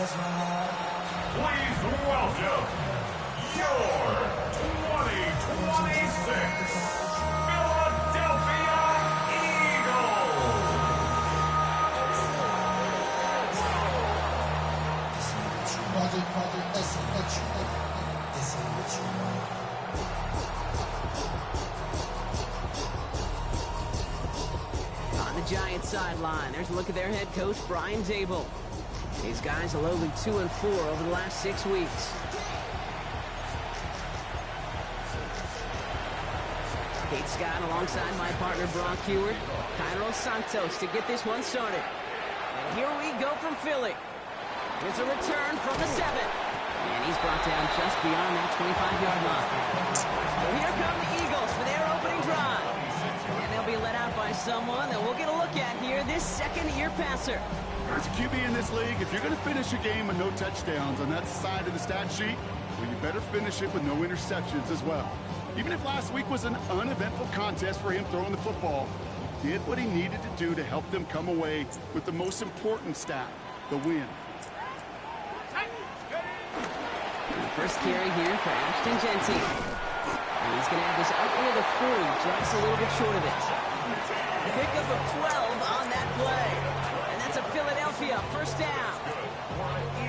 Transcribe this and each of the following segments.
Please welcome your 2026 Philadelphia Eagles. On the Giants sideline, there's a look at their head coach, Brian Dable. These guys are lowly 2-4 over the last 6 weeks. Kate Scott alongside my partner, Brock Heward. Cairo Santos to get this one started. And here we go from Philly. Here's a return from the 7. And he's brought down just beyond that 25-yard line. So here come the Eagles for their opening drive. And they'll be led out by someone that we'll get a look at here, this second-year passer. As a QB in this league, if you're going to finish a game with no touchdowns on that side of the stat sheet, well, you better finish it with no interceptions as well. Even if last week was an uneventful contest for him throwing the football, he did what he needed to do to help them come away with the most important stat, the win. First carry here for Ashton Genty. And he's going to have this up near the 40, just a little bit short of it. Pickup of 12 on that play. And that's a Philadelphia first down.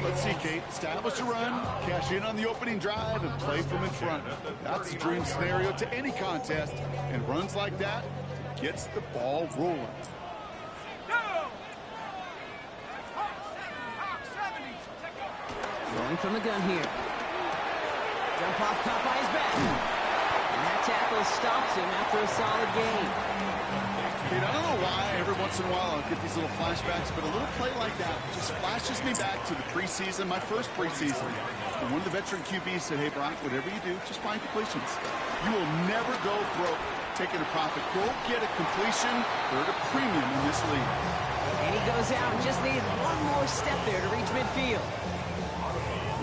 Let's see, Kate. Establish a run, cash in on the opening drive, and play from in front. That's a dream scenario to any contest, and runs like that gets the ball rolling. Rolling from the gun here. Jump off, caught by his back. And that tackle stops him after a solid gain. Kate, I don't know why every once in a while I'll get these little flashbacks, but a little play like that just flashes me back to the preseason, my first preseason. And one of the veteran QBs said, hey, Brock, whatever you do, just find completions. You will never go broke taking a profit. Go get a completion. They're at a premium in this league. And he goes out and just needed one more step there to reach midfield.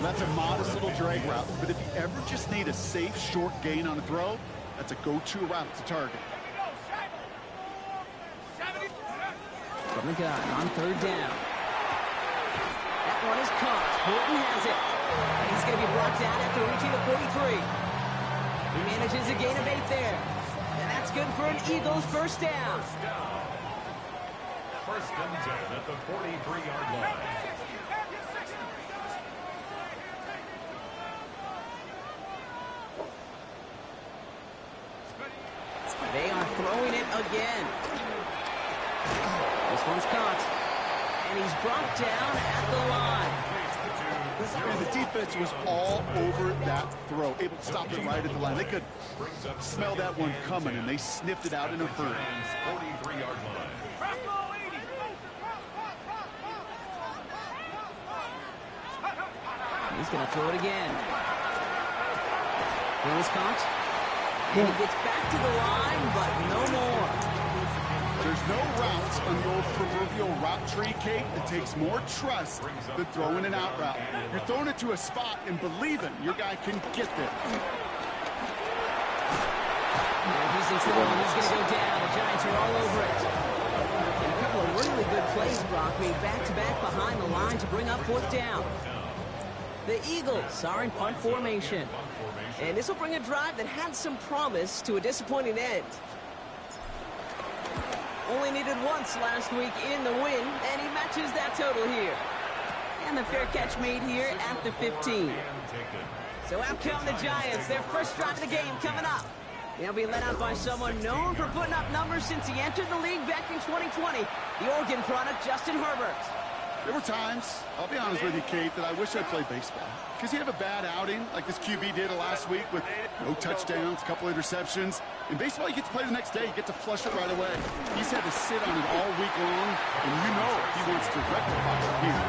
Well, that's a modest little drag route, but if you ever just need a safe, short gain on a throw, that's a go-to route to target. From the gun on third down. That one is caught. Horton has it. And he's going to be brought down after reaching the 43. He manages a gain of 8 there. And that's good for an Eagles first down. First and 10 at the 43-yard line. They are throwing it again. This one's caught. And he's brought down at the line. And the defense was all over that throw, able to stop it right at the line. They could smell that one coming, and they sniffed it out in a hurry. 43-yard line. He's going to throw it again. Ball is caught. And he gets back to the line, but no more. There's no routes on the old proverbial route tree, Kate. It takes more trust than throwing an out route. You're throwing it to a spot and believing your guy can get there. He's in trouble, and he's going to go down. The Giants are all over it. And a couple of really good plays, Brock, made back-to-back behind the line to bring up fourth down. The Eagles are in punt formation. And this will bring a drive that had some promise to a disappointing end. Only needed once last week in the win, and he matches that total here. And the fair catch made here at the 15. So out come the Giants, their first drive of the game coming up. They'll be led out by someone known for putting up numbers since he entered the league back in 2020, the Oregon product, Justin Herbert. There were times, I'll be honest with you, Kate, that I wish I played baseball. Because you have a bad outing, like this QB did last week with no touchdowns, a couple interceptions. In baseball, you get to play the next day. You get to flush it right away. He's had to sit on it all week long, and you know he wants to rectify it here.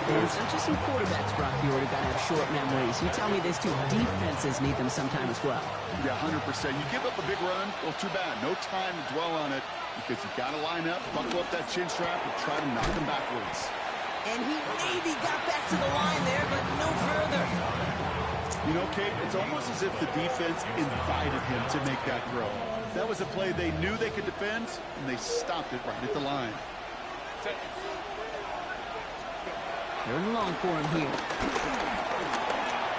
And it's not just some quarterbacks, Brock, you already got to have short memories. You tell me this too, defenses need them sometime as well. Yeah, 100%. You give up a big run, well, too bad. No time to dwell on it because you got to line up, buckle up that chin strap, and try to knock him backwards. And he maybe got back to the line there, but no further. You know, Kate, it's almost as if the defense invited him to make that throw. That was a play they knew they could defend, and they stopped it right at the line. Third and long for him here.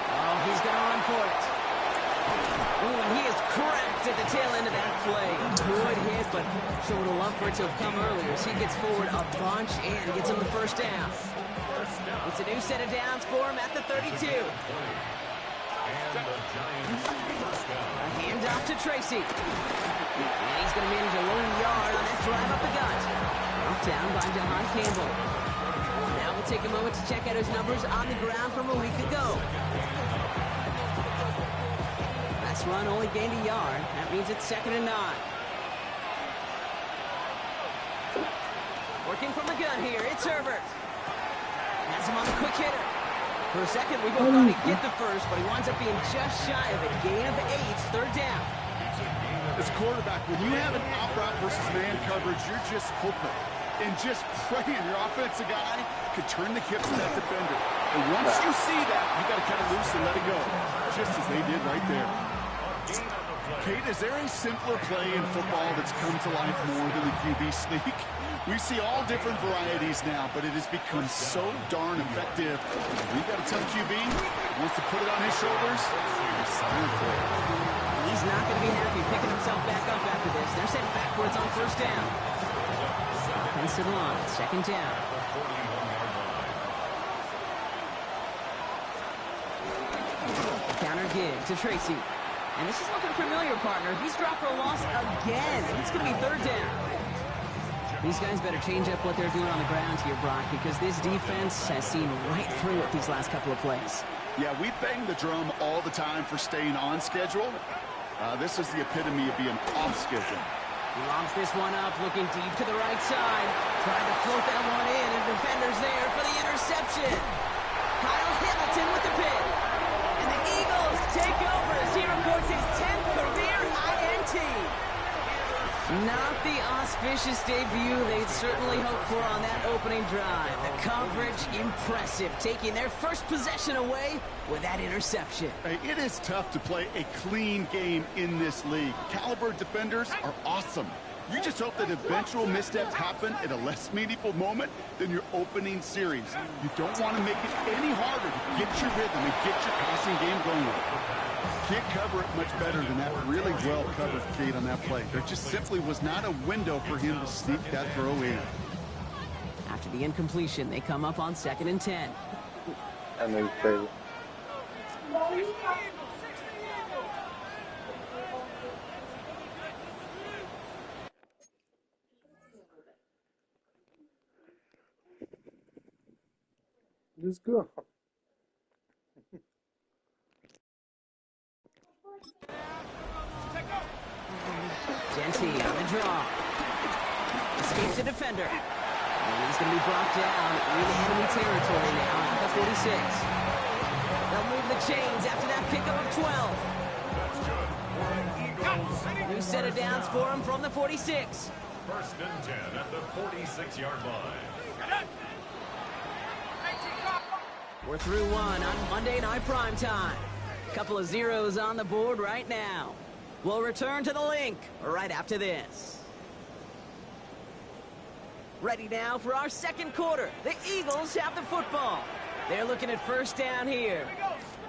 Oh, he's going to run for it. Ooh, and he is cracked at the tail end of that play. A good hit, but sure would have loved for it to have come earlier as he gets forward a bunch and gets him the first down. It's a new set of downs for him at the 32. A handoff to Tracy. And he's going to manage a lone yard on that drive up the gut. Knocked down by Jahan Campbell. Now we'll take a moment to check out his numbers on the ground from a week ago. Last run only gained a yard. That means it's 2nd and 9. Working from the gun here, it's Herbert. Has him on the quick hitter. For a second, we both thought he'd get the first, but he winds up being just shy of it. Gain of 8, 3rd down. As quarterback, when you have an out route versus man coverage, you're just hoping and just praying your offensive guy could turn the hips of that defender. And once you see that, you got to kind of loose and let it go, just as they did right there. Kate, is there a simpler play in football that's come to life more than the QB sneak? We see all different varieties now, but it has become so darn effective. We got a tough QB, wants to put it on his shoulders. He's not going to be happy picking himself back up after this. They're sent backwards on 1st down. Offensive line, 2nd down. Counter gig to Tracy. And this is looking familiar, partner. He's dropped for a loss again. It's going to be 3rd down. These guys better change up what they're doing on the ground here, Brock, because this defense has seen right through it these last couple of plays. Yeah, we bang the drum all the time for staying on schedule. This is the epitome of being off schedule. He lobs this one up, looking deep to the right side. Trying to float that one in, and defender's there for the interception. Kyle Hamilton with the pick. And the Eagles take over as he records his 10th career INT. Not the auspicious debut they'd certainly hoped for on that opening drive. The coverage, impressive, taking their first possession away with that interception. Hey, it is tough to play a clean game in this league. Caliber defenders are awesome. You just hope that eventual missteps happen at a less meaningful moment than your opening series. You don't want to make it any harder to get your rhythm and get your passing game going. Can't cover it much better than that really well-covered Kate on that play. There just simply was not a window for him to sneak that throw in. After the incompletion, they come up on 2nd and 10. I know he's crazy. Just go. Genty on the draw. Escapes the defender. And he's going to be brought down in enemy territory now at the 46. They'll move the chains after that pickup of 12. New set of downs for him from the 46. 1st and 10 at the 46-yard line. We're through one on Monday Night Primetime. Couple of zeros on the board right now. We'll return to the link right after this. Ready now for our 2nd quarter. The Eagles have the football. They're looking at 1st down here.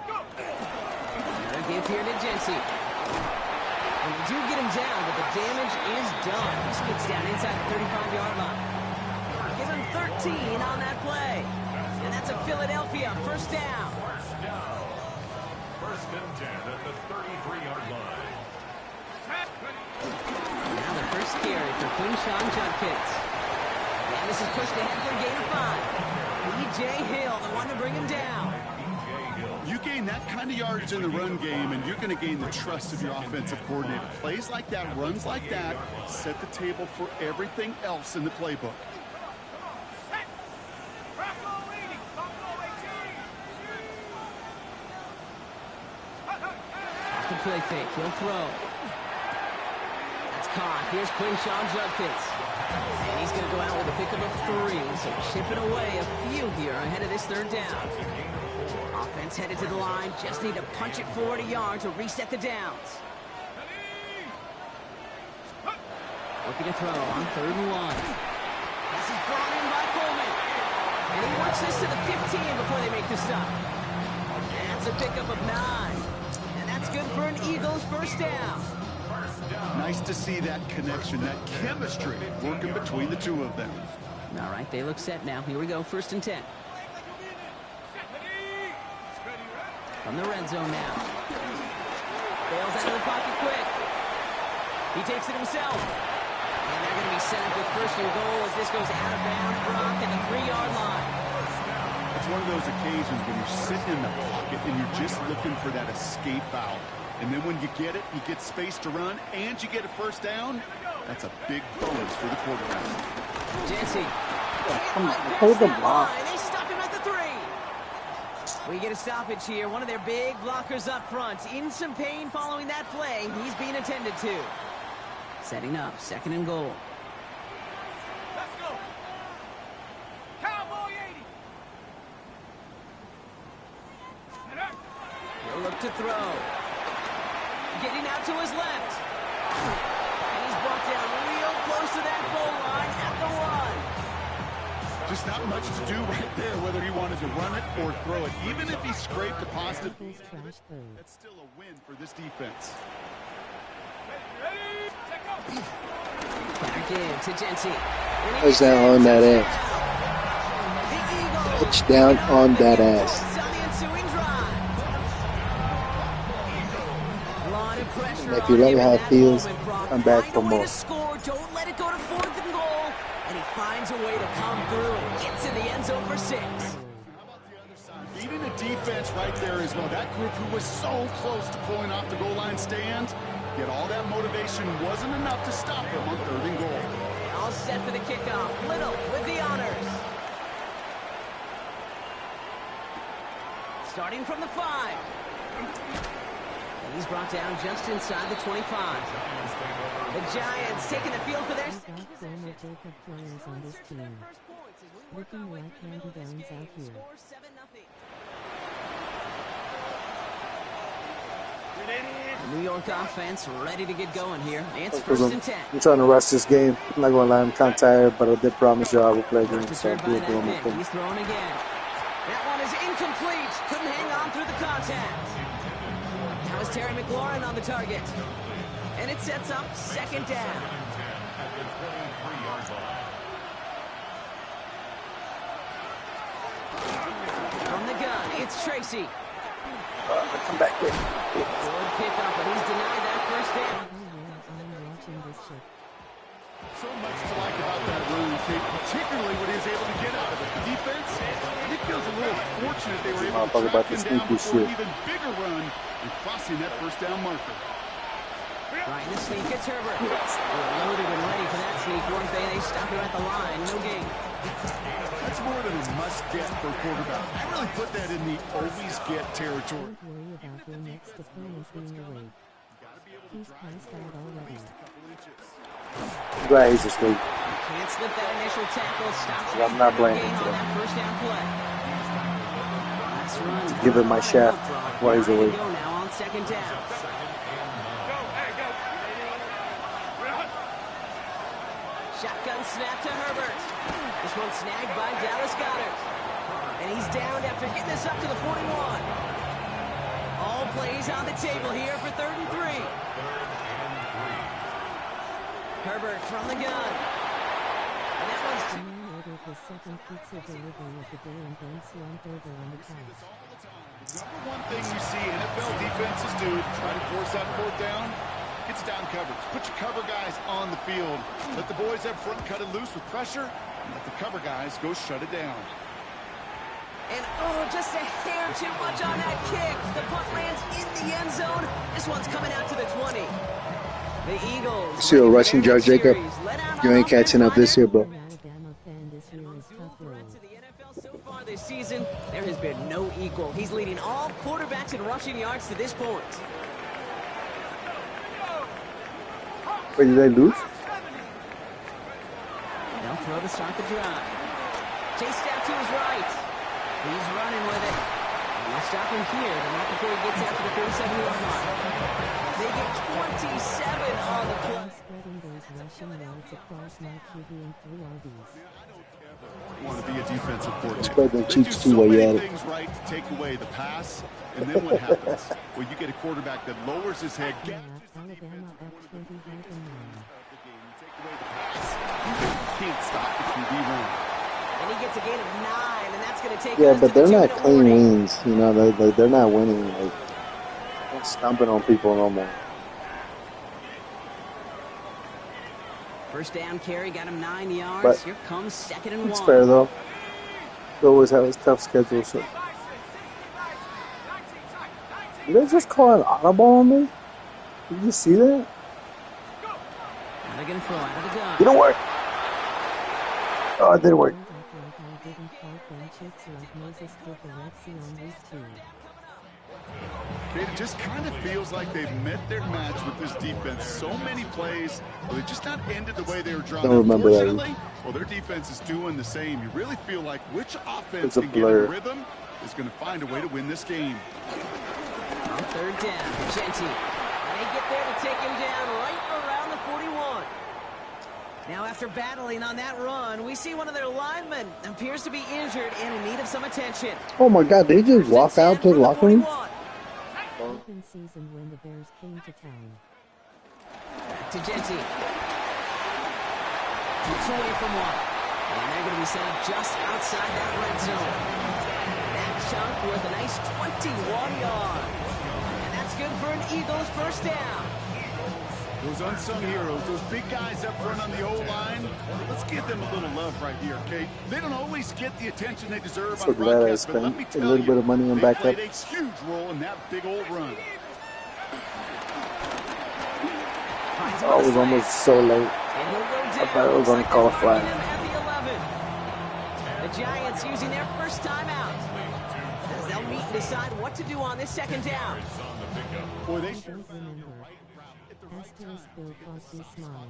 Another give here to Genty. And they do get him down, but the damage is done. He skids down inside the 35-yard line. Give him 13 on that play. And that's a Philadelphia 1st down. 1st and 10 at the 33-yard line. Now the first carry for Quinshawn Judkins. And this is pushed ahead for a gain of 5. E.J. Hill, the one to bring him down. You gain that kind of yardage in the run game, and you're going to gain the trust of your offensive coordinator. Plays like that, runs like that, set the table for everything else in the playbook. Off the play fake, he'll throw. That's caught. Here's Quinshawn Judkins. And he's going to go out with a pickup of 3, so chipping away a few here ahead of this 3rd down. Offense headed to the line, just need to punch it forward a yard to reset the downs. Looking to throw on 3rd and 1. This is brought in by Coleman. And he works this to the 15 before they make the stop. That's a pickup of 9. And that's good for an Eagles first down. Nice to see that connection, that chemistry working between the two of them. All right, they look set now. Here we go, 1st and 10. From the red zone now. Bails out of the pocket quick. He takes it himself. And they're going to be set up with 1st and goal as this goes out of bounds, Brock, at the 3-yard line. It's one of those occasions when you're sitting in the pocket and you're just looking for that escape valve. And then when you get it, you get space to run, and you get a first down. That's a big bonus for the quarterback. Jesse. Come on, hold the block. They stop him at the 3. We get a stoppage here. One of their big blockers up front. In some pain following that play. He's being attended to. Setting up, 2nd and goal. Let's go. Cowboy 80. He'll look to throw. Getting out to his left. And he's brought down real close to that goal line at the 1. Just not much to do right there, whether he wanted to run it or throw it. Even if he scraped a positive, that's still a win for this defense. Back in to Jency. Touchdown on that ass. Touchdown on that ass. And if you let me how it feels, come back for more. Don't let it go to 4th and goal. And he finds a way to come through and gets in the end zone for 6. Beating a defense right there as well. That group who was so close to pulling off the goal line stand, yet all that motivation wasn't enough to stop him on 3rd and goal. All set for the kickoff. Little with the honors. Starting from the 5. And he's brought down just inside the 25. The Giants taking the field for their second possession. On this team. Looking like hand downs out here. The New York offense ready to get going here. It's 1st and 10. I'm trying to rush this game. I'm not going to lie, I'm kind of tired, but I did promise you I will play games. So I'll do it doing my thing. He's throwing again. That one is incomplete. Couldn't hang on through the contact. That was Terry McLaurin on the target. And it sets up 2nd down. From the gun, it's Tracy. Come back here. Good pickup, but he's denied that 1st down. So much to like about that run, particularly what he was able to get out of it. The defense, it feels a little fortunate they were able to track him down before an even bigger run and crossing that 1st down marker. Trying to sneak, it's Herbert. They're loaded and ready for that sneak, weren't they? They stop him at the line, no gain. That's more than a must-get for a quarterback. I really put that in the always-get territory. Don't worry about your next opponent being away. He's passed out already. I'm glad he's asleep. Can't slip that initial tackle. Stops I'm not blaming him on for that 1st down play. Last run. Give him my shaft while he's away. Go now on 2nd down. Shotgun snap to Herbert. This one snagged by Dallas Goedert. And he's downed after getting this up to the 41. All plays on the table here for 3rd and 3. Herbert from the gun. And that one's... Ordered the 2nd pizza delivery of the day and then slumped over on the couch. Number one thing you see NFL defenses do, try to force that 4th down. It's down coverage. Put your cover guys on the field. Let the boys up front cut it loose with pressure, and let the cover guys go shut it down. And oh, just a hair too much on that kick. The punt lands in the end zone. This one's coming out to the 20. The Eagles. See a rushing yard, Jacob. You ain't catching up this year, bro. Alabama fan this year is tough road. To the NFL so far this season, there has been no equal. He's leading all quarterbacks in rushing yards to this point. Wait, did they lose? They'll throw to start the drive. Chased out to his right. He's running with it. And they'll stop him here, but not before he gets out to the 47-yard line. They get 27 on the play. Spreading those rushing yards across my QB and 3 RBs. Want to be a defensive coordinator. Spread the They do cheeks so too while you many at it. things right to take away the pass, and then what happens? Well, you get a quarterback that lowers his head, Yeah, gashes the Alabama defense up with one of the 20 biggest and 9. of the game. You take away the pass, you can't stop the QB run. And he gets a gain of 9, and that's going to take Yeah, us but to the they're not 2-minute clean warning. wins. You know, they're not winning. Like, they're stomping on people no more. First down carry got him 9 yards. But Here comes 2nd and 1. it's fair, though. They always have a tough schedule. So. Did they just call an audible on me? Did you see that? Now they're going to throw out of the gun. Didn't work. Oh, it didn't work. Don't act like I didn't call them chicks like Moses did the Red Sea on week 2. Okay, it just kind of feels like they've met their match with this defense. So many plays, well, they just not ended the way they were drawn. Don't remember that. Unfortunately, well, their defense is doing the same. You really feel like which offense It's a can get in blur. rhythm is going to find a way to win this game. On 3rd down, Genti. And they get there to take him down right around the 41. Now, after battling on that run, we see one of their linemen appears to be injured and in need of some attention. Oh my God! They just walk out to the locker room. Open season when the Bears came to town. Back to Genti. Keeps away from one. And they're going to be set up just outside that red zone. That chunk worth a nice 21 yards. And that's good for an Eagles first down. Those unsung heroes, those big guys up front on the O-line, let's give them a little love right here, okay? They don't always get the attention they deserve So on glad I broadcast, but let spent me a tell little you, bit of money on they backup. played a huge role in that big old run. Oh, it was almost so late. And he'll go down. I thought it was going to call a flag. At the 11. The Giants using their first timeout. As they'll meet and decide what to do on this 2nd down. Boy, they I don't remember. Asterisk Bill Cosby smile.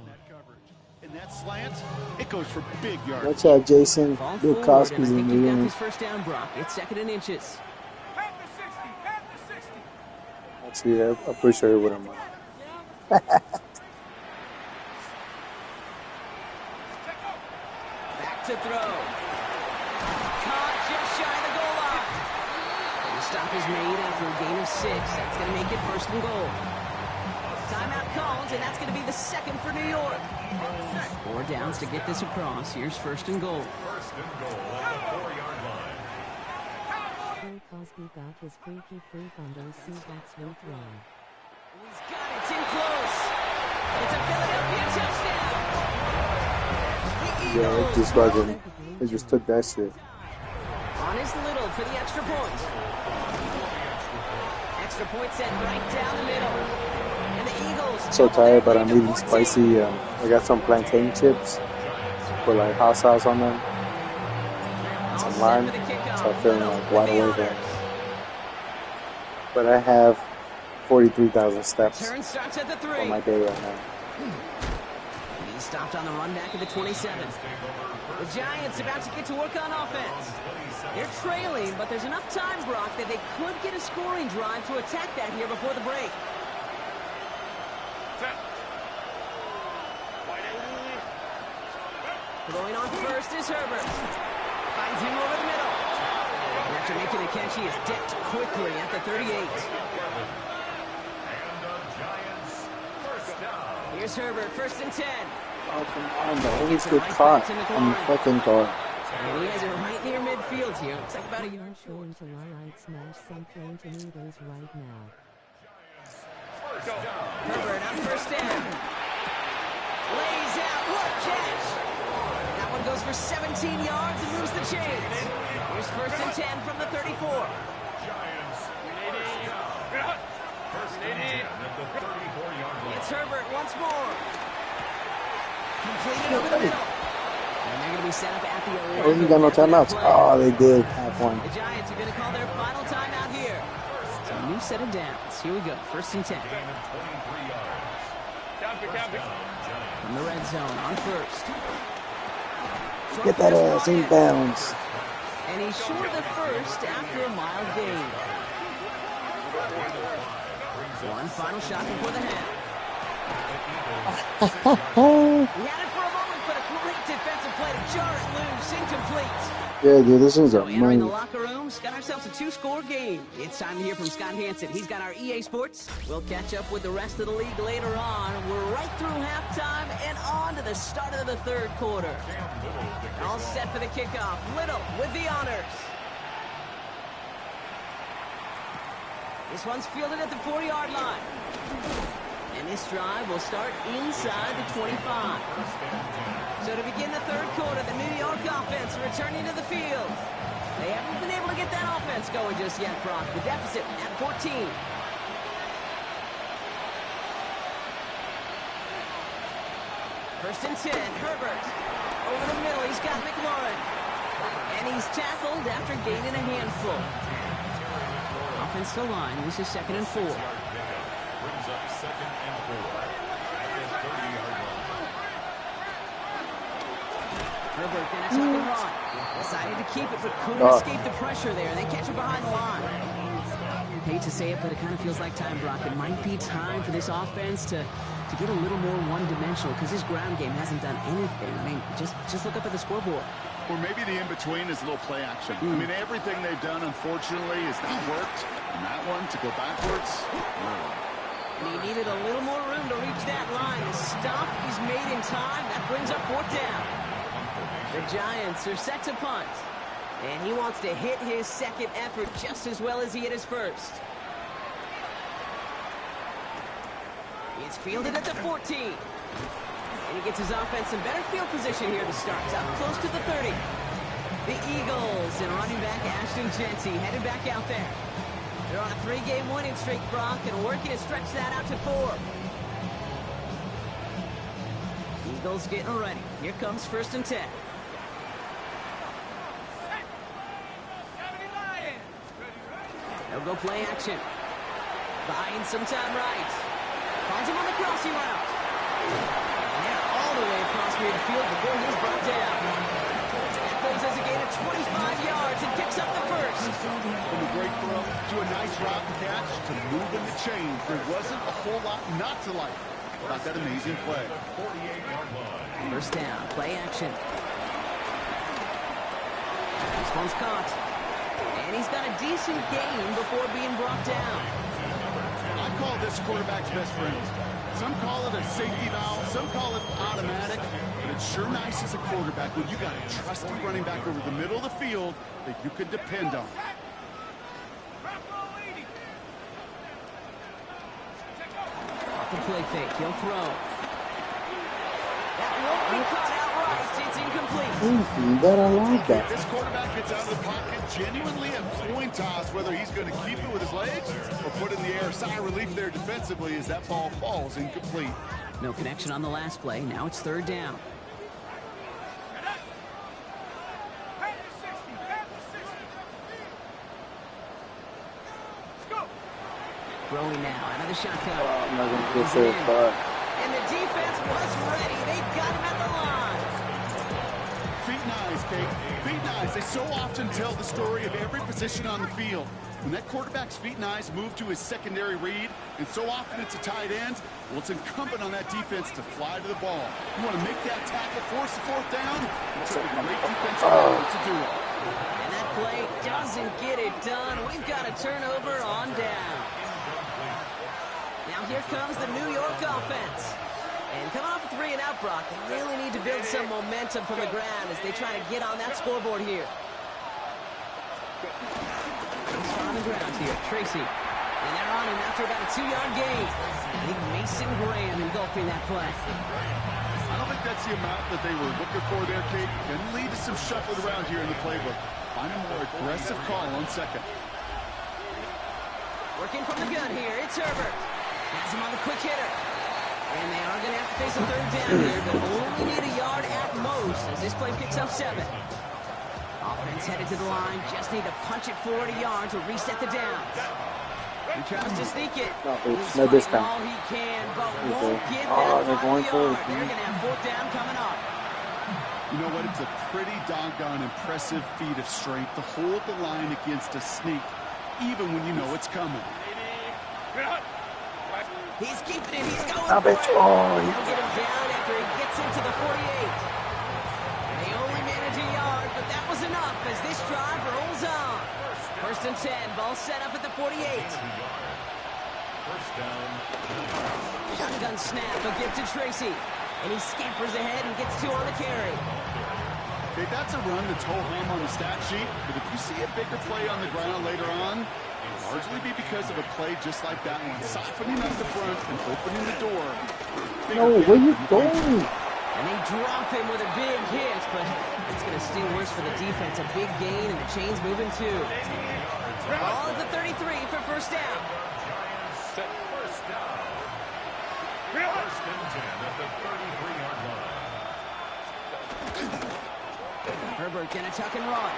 in that slant, it goes for big yards. Watch out, Jason. Ball Bill forward, Cosby's and I in think the you've got room. this first down, Brock. It's 2nd and inches. Half the 60. Half the 60. Actually, I'm pretty sure it wouldn't mind. Back to throw. Caught just shy of the goal line. And the stop is made after a gain of 6. That's going to make it 1st and goal. Timeout called, and that's going to be the 2nd for New York. 4 downs to get this across. Here's 1st and goal. First and goal on the 4-yard line. Bill Cosby got his freaky freak on those Seahawks week 1. He's got it. It's in close. It's a Philadelphia touchdown. The Yeah, Eagles it just roll wasn't. it. It just took that shit. On his Little for the extra point. Extra point set right down the middle. And the Eagles. So tired, but I'm double eating their lead to 14. spicy. I got some plantain chips with like hot sauce on them, All some set lime. for the kickoff. So I'm feeling Little like with wide the awake. honors. But I have 43,000 steps Turn starts at the on 3. my day right now. He stopped on the run back at the 27. The Giants about to get to work on offense. They're trailing, but there's enough time, Brock, that they could get a scoring drive to attack that here before the break. Throwing on first is Herbert. Finds him over the middle. And after making the catch, he is decked quickly at the 38. And the Giants first down. Here's Herbert, 1st and 10. Oh, come on, the always get caught on the fucking car. And he has it right near midfield here. Looks like about a I'm yard not short. going to lie, I'd smash some plain tomatoes right now. Herbert on 1st down. Lays out, what catch! That one goes for 17 yards and moves the chains. Here's 1st and 10 from the 34. Giants first down. First and 10 at the 34-yard line. It's Herbert once more. Completed over the middle. And they're going to be set up at the 11. Oh, you got no timeouts. Oh, they did have one. The Giants are going to call their final timeout here. So a new set of downs. Here we go. 1st and 10. Gain of 23 yards. First down, Giants. From the red zone on 1st. Get that ass in bounds. And he's short of the 1st after a mild gain. One final shot before the half. He had it for a moment, but a great defensive play to jar it loose. Incomplete. Yeah, dude, this is So a entering the money. locker rooms, got ourselves a 2-score game. It's time to hear from Scott Hansen. He's got our EA Sports. We'll catch up with the rest of the league later on. We're right through halftime and on to the start of the third quarter. All set for the kickoff. Little with the honors. This one's fielded at the 4-yard line. And this drive will start inside the 25. So to begin the third quarter, the New York offense returning to the field. They haven't been able to get that offense going just yet, Brock. The deficit at 14. First and 10, Herbert. Over the middle, he's got McLaurin. And he's tackled after gaining a handful. Offensive line, this is 2nd and 4. Brings up 2nd and 4. At the 30-yard line. Herbert, then a tuck and run. Decided to keep it, but couldn't escape the pressure there. They catch it behind the line. Hate to say it, but it kind of feels like time, Brock. It might be time for this offense to get a little more one-dimensional because this ground game hasn't done anything. I mean, just look up at the scoreboard. Or maybe the in-between is a little play action. I mean, everything they've done, unfortunately, has not worked. And that one, to go backwards, no. And he needed a little more room to reach that line. The stop is made in time. That brings up 4th down. The Giants are set to punt. And he wants to hit his second effort just as well as he hit his first. It's fielded at the 14. And he gets his offense in better field position here to start. Up close to the 30. The Eagles and running back Ashton Jeanty headed back out there. They're on a 3-game winning streak, Brock, and working to stretch that out to 4. Eagles getting ready. Here comes 1st and 10. They'll go play action. Buying some time right. Finds him on the crossing route. And they're all the way across midfield before he's brought down. That goes as a gain of 25 yards and picks up the first. From a great throw to a nice route and catch to moving the chains. There wasn't a whole lot not to like about that amazing play. 48-yard line. First down, play action. This one's caught. And he's got a decent gain before being brought down. I call this quarterback's best friend. Some call it a safety valve, some call it automatic, but it's sure nice as a quarterback when you got a trusty running back over the middle of the field that you can depend on. Off the play fake, he'll throw. That won't be caught outright. It's incomplete. But I like that. This quarterback gets out of the pocket genuinely a coin toss whether he's going to keep it with his legs or put it in the air. Sigh of relief there defensively as that ball falls incomplete. No connection on the last play. Now it's 3rd down. Throwing now out of the shotgun. I'm not going to get so far. And the defense was ready. They got him at the line. Feet and eyes, Kate. Feet and eyes. They so often tell the story of every position on the field. When that quarterback's feet and eyes move to his secondary read, and so often it's a tight end, well, it's incumbent on that defense to fly to the ball. You want to make that tackle, force the 4th down? It's a great defensive effort to do it. And that play doesn't get it done. We've got a turnover on down. Now here comes the New York offense. And coming off a 3-and-out, Brock, they really need to build some momentum from the ground as they try to get on that scoreboard here. He's on the ground here, Tracy. And they're on him after about a 2-yard gain. I think Mason Graham engulfing that play. I don't think that's the amount that they were looking for there, Kate. Can lead to some shuffling around here in the playbook. Find a more aggressive call on 2nd. Working from the gun here, it's Herbert. Has him on the quick hitter. And they are going to have to face a 3rd down here, but only need a yard at most as this play picks up 7. Offense headed to the line, just need to punch it 40 yards to reset the downs. He tries to sneak it. He's No, this fighting time. all he can, but Okay. won't get Oh, that they're final going for it. yard. They're going to have 4th down coming up. You know what? It's a pretty doggone impressive feat of strength to hold the line against a sneak, even when you know it's coming. He's keeping it. He's going Stop for it. it. Oh, He'll get him down after he gets into the 48. as this drive rolls on. First and 10, ball set up at the 48. First down. Shotgun snap, a gift to Tracy. And he scampers ahead and gets 2 on the carry. Okay, that's a run that's ho-hum on the stat sheet, but if you see a bigger play on the ground later on, it'll largely be because of a play just like that one, softening up the front and opening the door. No, where you going? And they drop him with a big hit, but it's going to sting worse for the defense. A big gain, and the chain's moving too. Ball at the 33 for first down. Giants set first down. First and 10 at the 33-yard line. Herbert gonna tuck and run.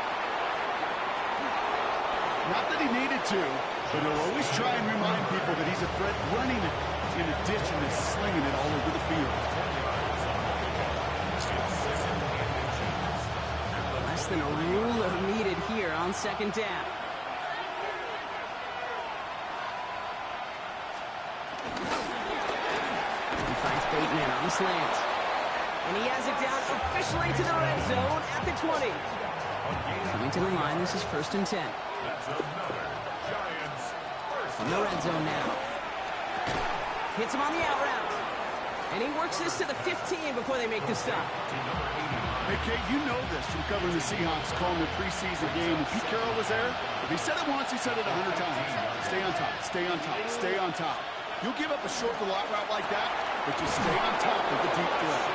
Not that he needed to, but he'll always try and remind people that he's a threat running it in a ditch and is slinging it all over the field. Less than a ruler needed here on second down. He finds Bateman on the slant. And he has it down officially to the red zone at the 20. Coming to the line, this is first and 10. That's another Giants first. On the red zone now. Hits him on the out route. And he works this to the 15 before they make the stop. Hey, Kate, you know this from covering the Seahawks, calling their preseason game. When Pete Carroll was there, if he said it once, he said it 100 times. Stay on top, stay on top, stay on top. You'll give up a short lot route like that, but just stay on top of the deep threat.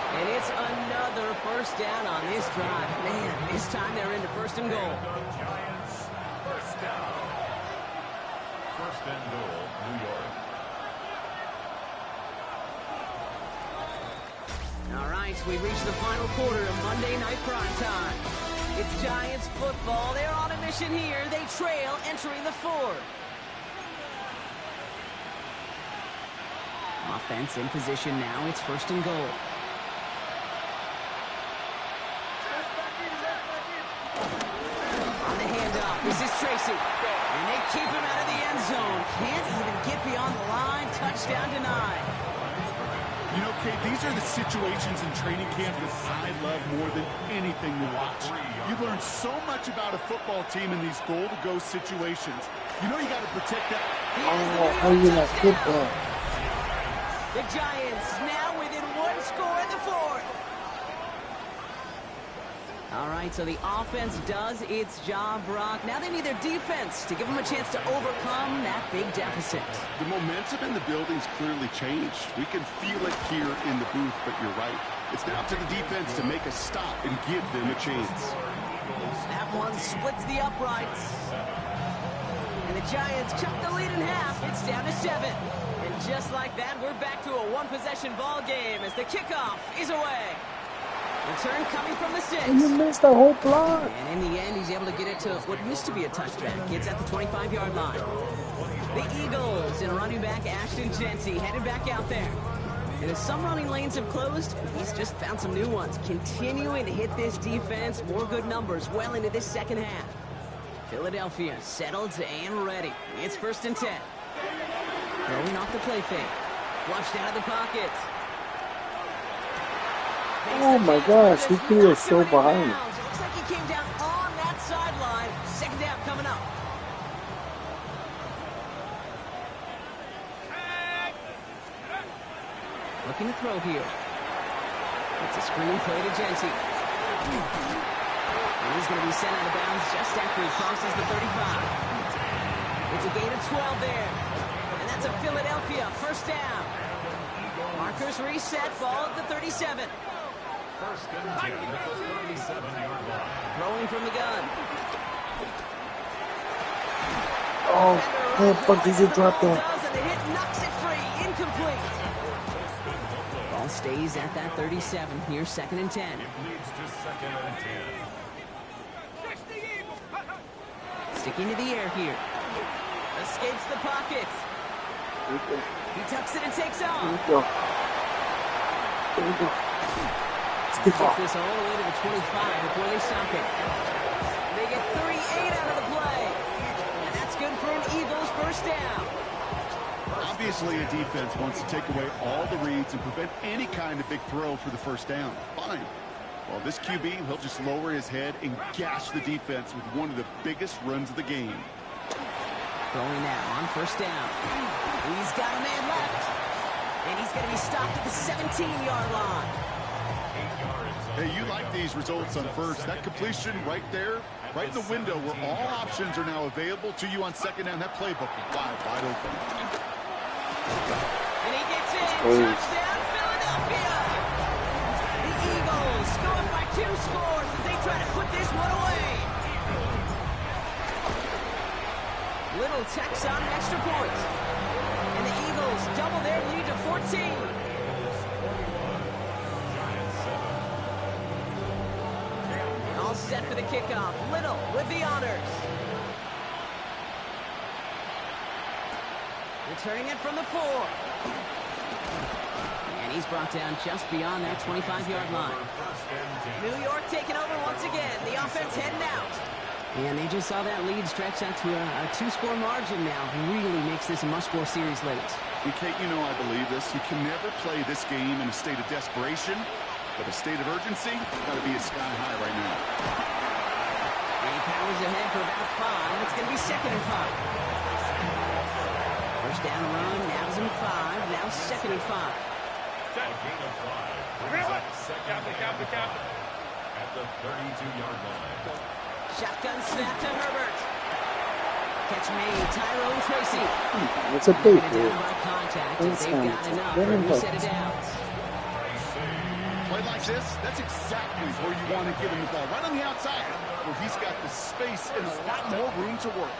And it's another first down on this drive. Man, this time they're into first and goal. Giants first down. First and goal, New York. All right, we reached the final quarter of Monday Night Primetime. It's Giants football. They're on a mission here. They trail entering the fourth. Offense in position now. It's first and goal. On the handoff, this is Tracy. And they keep him out of the end zone. Can't even get beyond the line. Touchdown denied. You know, Kate, these are the situations in training camp that I love more than anything to watch. You learn so much about a football team in these goal-to-go situations. You know you got to protect that. How you not hit that? The Giants now within 1 score in the fourth. All right, so the offense does its job, Brock. Now they need their defense to give them a chance to overcome that big deficit. The momentum in the building's clearly changed. We can feel it here in the booth, but you're right. It's now up to the defense to make a stop and give them a chance. That one splits the uprights. And the Giants cut the lead in half. It's down to 7. And just like that, we're back to a one-possession ball game as the kickoff is away. Return coming from the 6. And you missed the whole block. And in the end, he's able to get it to what used to be a touchback. It's at the 25-yard line. The Eagles and running back Ashton Genty headed back out there. And as some running lanes have closed, he's just found some new ones. Continuing to hit this defense, more good numbers well into this second half. Philadelphia settled and ready. It's first and 10. Throwing off the play fake. Flushed out of the pocket. Oh my gosh, he threw it so behind. Looks like he came down on that sideline. Second down coming up. Looking to throw here. It's a screen play to Genty. And he's going to be sent out of bounds just after he crosses the 35. It's a gain of 12 there. And that's a Philadelphia first down. Markers reset, ball at the 37. First and 10 at the 37-yard line. Throwing from the gun. Oh, man, fuck, did you drop that? And the hit knocks it free. Incomplete. Ball stays at that 37. Here's second and 10. It leads to second and 10. Sticking to the air here. Escapes the pocket. He tucks it and takes off. There you go. There you go. Gets this all the way to the 25 before they stop it. They get 38 out of the play. And that's good for an Eagles first down. Obviously, a defense wants to take away all the reads and prevent any kind of big throw for the first down. Fine. Well, this QB, he'll just lower his head and gash the defense with one of the biggest runs of the game. Throwing now on first down. He's got a man left. And he's going to be stopped at the 17-yard line. Hey, you like these results on first. That completion right there, right in the window where all options are now available to you on second down. That playbook is wide open. And he gets in. Touchdown, Philadelphia. The Eagles go up by 2 scores as they try to put this one away. Little tacks on an extra point. And the Eagles double their lead to 14. All set for the kickoff. Little with the honors. Returning it from the 4. And he's brought down just beyond that 25-yard line. New York taking over once again. The offense heading out. And they just saw that lead stretch out to a 2-score margin now. Really makes this a must-score series late. And Kate, you know I believe this. You can never play this game in a state of desperation, but a state of urgency got to be a sky high right now. And he powers ahead for about 5. It's going to be 2nd and 5. First down run, now it's in 5. Now 2nd and 5. A gain of 5. Brings up second down at the 32-yard line. Shotgun snap to Herbert. Catch made, Tyrone Tracy. It's a big Down deal. by contact. They've got enough for a new set of downs. Play like this, that's exactly where you want to give him the ball. Right on the outside, where he's got the space and a lot more room to work.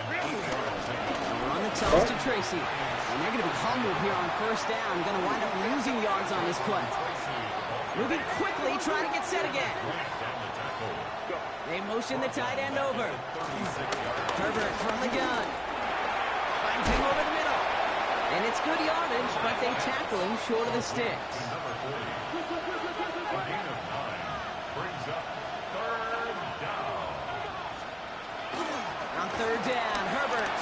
We're on the toes to Tracy. And they're going to be humbled here on first down. Going to wind up losing yards on this play. Moving quickly, trying to get set again. They motion the tight end over. Herbert from the gun. Finds him over the middle. And it's good yardage, but they tackle him short of the sticks. A gain of 9 brings up 3rd down. On 3rd down, Herbert.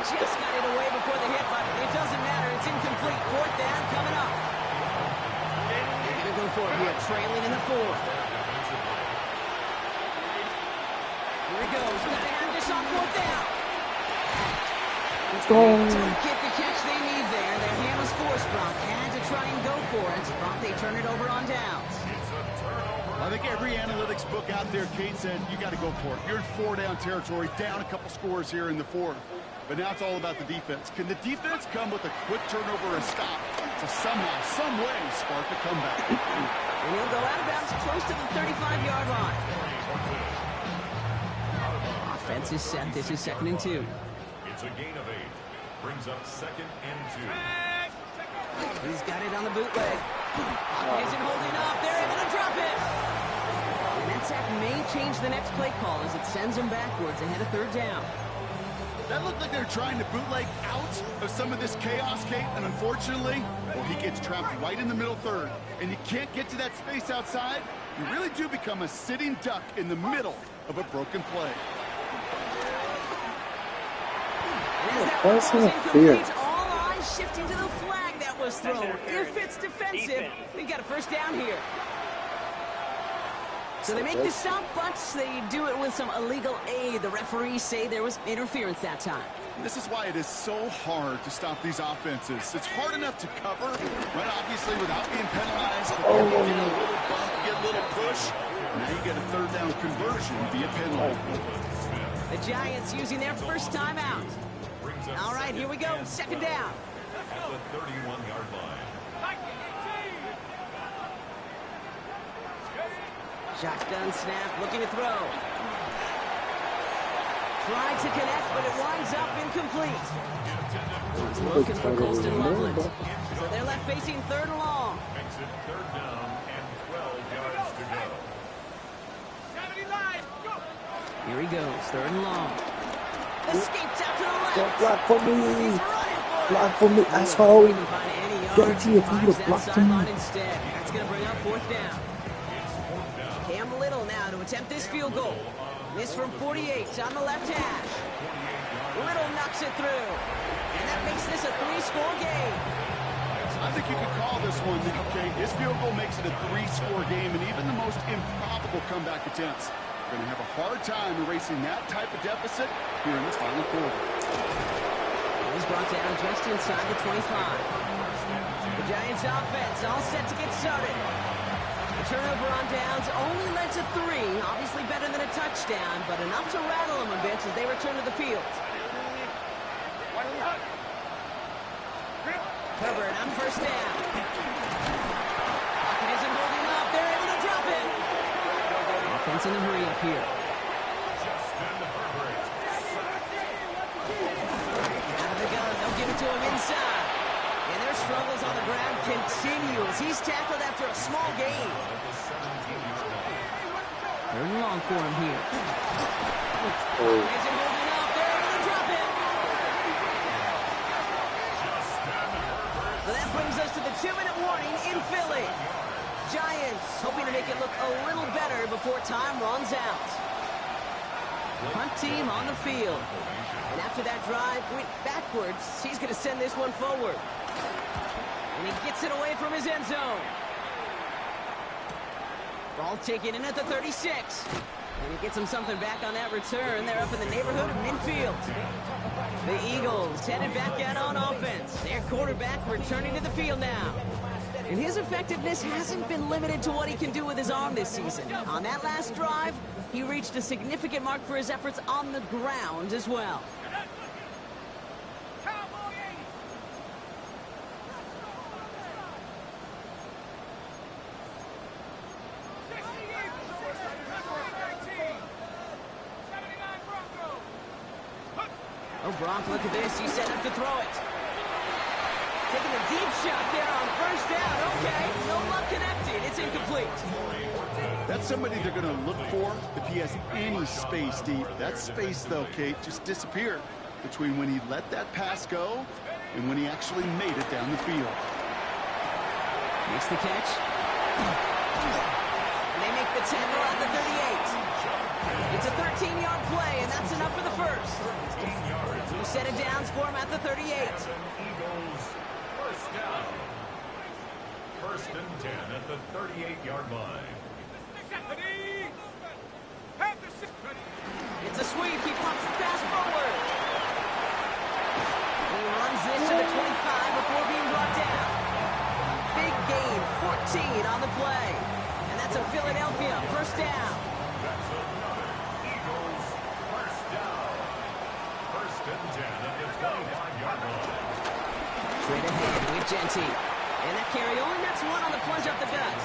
Just got it away before the hit, but it doesn't matter. It's incomplete. 4th down coming up. They're going to go for it here, trailing in the 4th. Here it goes. Got to have this on 4th down. Let's go. Don't get the catch they need there. Their hand was forced. Brock had to try and go for it. Brock, they turn it over on downs. I think every analytics book out there, Kate, said you got to go for it. You're in 4-down territory, down a couple scores here in the 4th. But now it's all about the defense. Can the defense come with a quick turnover and stop to somehow, some way, spark a comeback? And he'll go out of bounds close to the 35-yard line. Offense is set. This is 2nd and 2. It's a gain of 8. Brings up 2nd and 2. He's got it on the bootleg. Pocket isn't holding up. They're able to drop it. And that sack may change the next play call as it sends them backwards ahead of 3rd down. That looked like they're trying to bootleg out of some of this chaos, Kate, and unfortunately, well, he gets trapped right in the middle 3rd, and you can't get to that space outside. You really do become a sitting duck in the middle of a broken play. And as that was incomplete, all eyes shifting to the flag that was thrown. If it's defensive, they got a first down here. So they make the stop, but they do it with some illegal aid. The referees say there was interference that time. This is why it is so hard to stop these offenses. It's hard enough to cover, right, obviously, without being penalized. But then you get a little bump, you get a little push. Now you get a 3rd down conversion via penalty. The Giants using their first time out. All right, here we go. 2nd down. At the 31-yard line. Shotgun snap, looking to throw. Tried to connect, but it winds up incomplete. He's looking for Colston Loveland. So they're left facing 3rd and long. Makes it 3rd down and 12 yards to go. 79, go! Here he goes, 3rd and long. Escapes out to the left. Don't block for He's me. running for it. Block for me, asshole. He can find any yards. Guarantee if he Finds would have that blocked him. sideline instead. That's going to bring up 4th down. Cam Little now to attempt this field goal. This from 48 on the left hash. Little knocks it through. And that makes this a 3-score game. I think you could call this one now, okay? This field goal makes it a 3-score game, and even the most improbable comeback attempts are going to have a hard time erasing that type of deficit here in the final quarter. He's brought down just inside the 25. The Giants offense all set to get started. The turnover on downs only led to 3. Obviously better than a touchdown, but enough to rattle them a bit as they return to the field. Herbert on first down. Pocket isn't holding up. They're able to drop it. Offense in the hurry up here. Out of the gun. They'll give it to him inside. And their struggles on the ground continue as he's tackled after a small gain. Third and long for him here. Isn't holding up. They're able to drop it. Well, that brings us to the 2-minute warning in Philly. Giants hoping to make it look a little better before time runs out. Punt team on the field. And after that drive went backwards, he's going to send this one forward. And he gets it away from his end zone. Ball taken in at the 36. And he gets him something back on that return. They're up in the neighborhood of midfield. The Eagles headed back out on offense. Their quarterback returning to the field now. And his effectiveness hasn't been limited to what he can do with his arm this season. On that last drive, he reached a significant mark for his efforts on the ground as well. Oh, Brock, look at this. He's set up to throw it. Taking a deep shot there on first down. Okay, no luck connected. It's incomplete. That's somebody they're going to look for if he has any space deep. That space, though, Kate, just disappeared between when he let that pass go and when he actually made it down the field. Makes the catch. And they make the 10 around the 38. It's a 13-yard play, and that's enough for the first. Two set of downs for him at the 38. Eagles first down. First and 10 at the 38-yard line. It's a sweep. He pumps the pass forward. He runs this to the 25 before being brought down. Big gain, 14 on the play. And that's a Philadelphia first down. That's another Eagles first down. First and 10 at the 25-yard line. Straight ahead with Genty. And that carry only nets one on the plunge up the gut.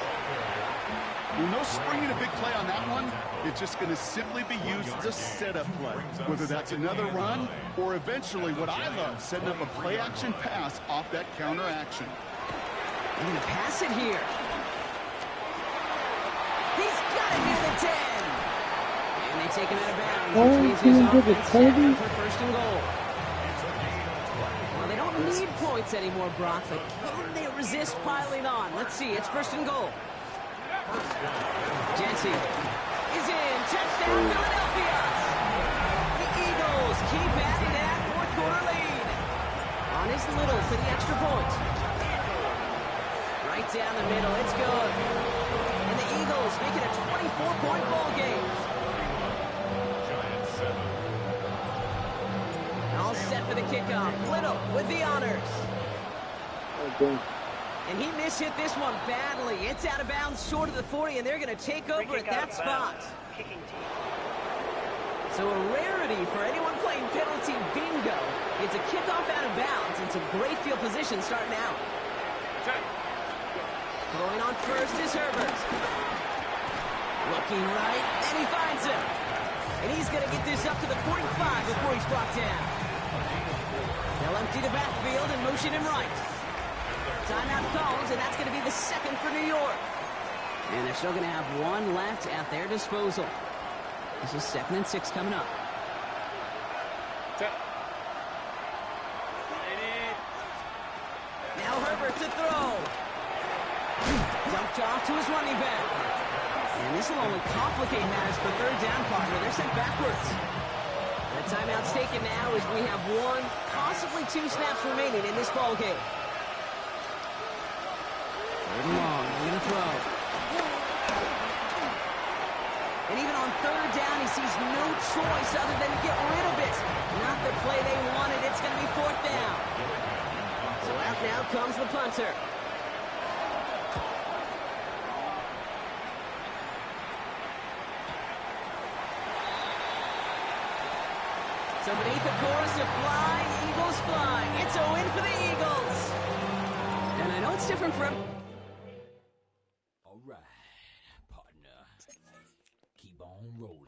Well, no springing a big play on that one. It's just going to simply be used as a setup play. Whether that's another run or eventually what I love, setting up a play-action pass off that counter action. They're going to pass it here. He's got it near the 10. And they take him out of bounds, which means his offense set up for first and goal. Well, they don't need points anymore, Brock, but can they resist piling on? Let's see. It's first and goal. Genty is in. Touchdown, Philadelphia. The Eagles keep adding to that fourth-quarter lead. On his little for the extra point. Right down the middle. It's good. And the Eagles make it a 24-point ball game. All set for the kickoff. Little with the honors. Okay. And he mishit this one badly. It's out of bounds short of the 40, and they're going to take over at that spot. So a rarity for anyone playing penalty bingo. It's a kickoff out of bounds. It's a great field position starting out. Throwing on first is Herbert. Looking right, and he finds him. And he's going to get this up to the 45 before he's brought down. They'll empty the backfield and motion him right. Timeout calls, and that's going to be the second for New York. And they're still going to have one left at their disposal. This is 2nd and 6 coming up. Now Herbert to throw. Dumped off to his running back. And this will only complicate matters for third down partner. They're sent backwards. The timeout's taken now as we have one, possibly two snaps remaining in this ball game. and long, they're going to throw. And even on third down, he sees no choice other than to get rid of it. Not the play they wanted. It's going to be fourth down. So out now comes the punter. So beneath the chorus of flying, Eagles flying. It's a win for the Eagles. And I know it's different for everyone. All right, partner. Keep on rolling.